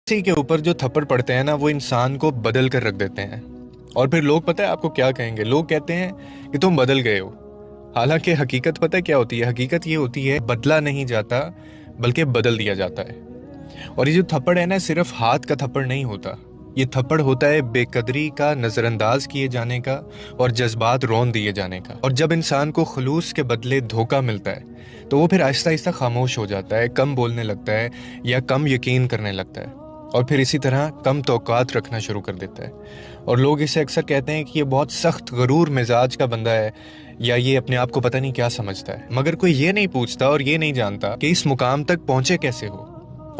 किसी के ऊपर जो थप्पड़ पड़ते हैं ना, वो इंसान को बदल कर रख देते हैं। और फिर लोग पता है आपको क्या कहेंगे? लोग कहते हैं कि तुम बदल गए हो। हालांकि हकीकत पता है क्या होती है? हकीकत ये होती है, बदला नहीं जाता बल्कि बदल दिया जाता है। और ये जो थप्पड़ है ना, सिर्फ हाथ का थप्पड़ नहीं होता। ये थप्पड़ होता है बेकदरी का, नज़रअंदाज किए जाने का और जज्बात रौन दिए जाने का। और जब इंसान को खलूस के बदले धोखा मिलता है तो वो फिर आहिस्ता आहिस्ता खामोश हो जाता है, कम बोलने लगता है या कम यकीन करने लगता है, और फिर इसी तरह कम तौक़ात रखना शुरू कर देता है। और लोग इसे अक्सर कहते हैं कि ये बहुत सख्त गरूर मिजाज का बंदा है, या ये अपने आप को पता नहीं क्या समझता है। मगर कोई ये नहीं पूछता और ये नहीं जानता कि इस मुकाम तक पहुंचे कैसे हो।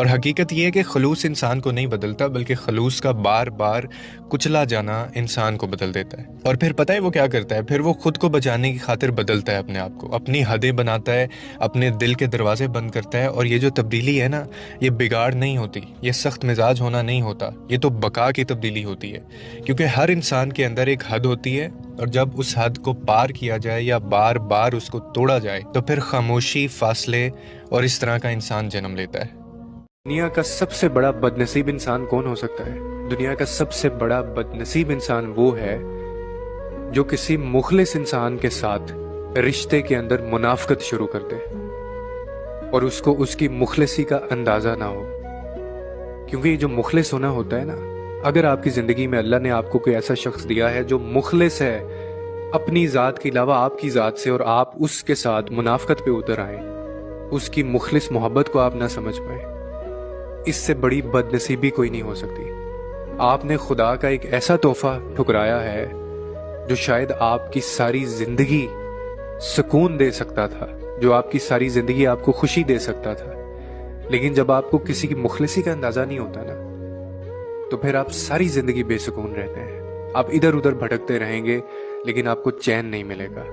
और हकीकत ये है कि खलूस इंसान को नहीं बदलता, बल्कि खलूस का बार बार कुचला जाना इंसान को बदल देता है। और फिर पता है वो क्या करता है? फिर वो खुद को बचाने की खातिर बदलता है अपने आप को, अपनी हदें बनाता है, अपने दिल के दरवाजे बंद करता है। और ये जो तब्दीली है ना, ये बिगाड़ नहीं होती, ये सख्त मिजाज होना नहीं होता, ये तो बका की तब्दीली होती है। क्योंकि हर इंसान के अंदर एक हद होती है, और जब उस हद को पार किया जाए या बार बार उसको तोड़ा जाए तो फिर खामोशी, फासले और इस तरह का इंसान जन्म लेता है। दुनिया का सबसे बड़ा बदनसीब इंसान कौन हो सकता है? दुनिया का सबसे बड़ा बदनसीब इंसान वो है जो किसी मुखलिस इंसान के साथ रिश्ते के अंदर मुनाफकत शुरू कर दे और उसको उसकी मुखलिसी का अंदाजा ना हो। क्योंकि ये जो मुखलिस होना होता है ना, अगर आपकी जिंदगी में अल्लाह ने आपको कोई ऐसा शख्स दिया है जो मुखलिस है अपनी ज़ात के अलावा आपकी ज़ात से, और आप उसके साथ मुनाफकत पे उतर आए, उसकी मुखलिस मोहब्बत को आप ना समझ पाए, इससे बड़ी बदनसीबी कोई नहीं हो सकती। आपने खुदा का एक ऐसा तोहफा ठुकराया है जो शायद आपकी सारी जिंदगी सुकून दे सकता था, जो आपकी सारी जिंदगी आपको खुशी दे सकता था। लेकिन जब आपको किसी की मुखलिसी का अंदाजा नहीं होता ना, तो फिर आप सारी जिंदगी बेसुकून रहते हैं। आप इधर उधर भटकते रहेंगे, लेकिन आपको चैन नहीं मिलेगा।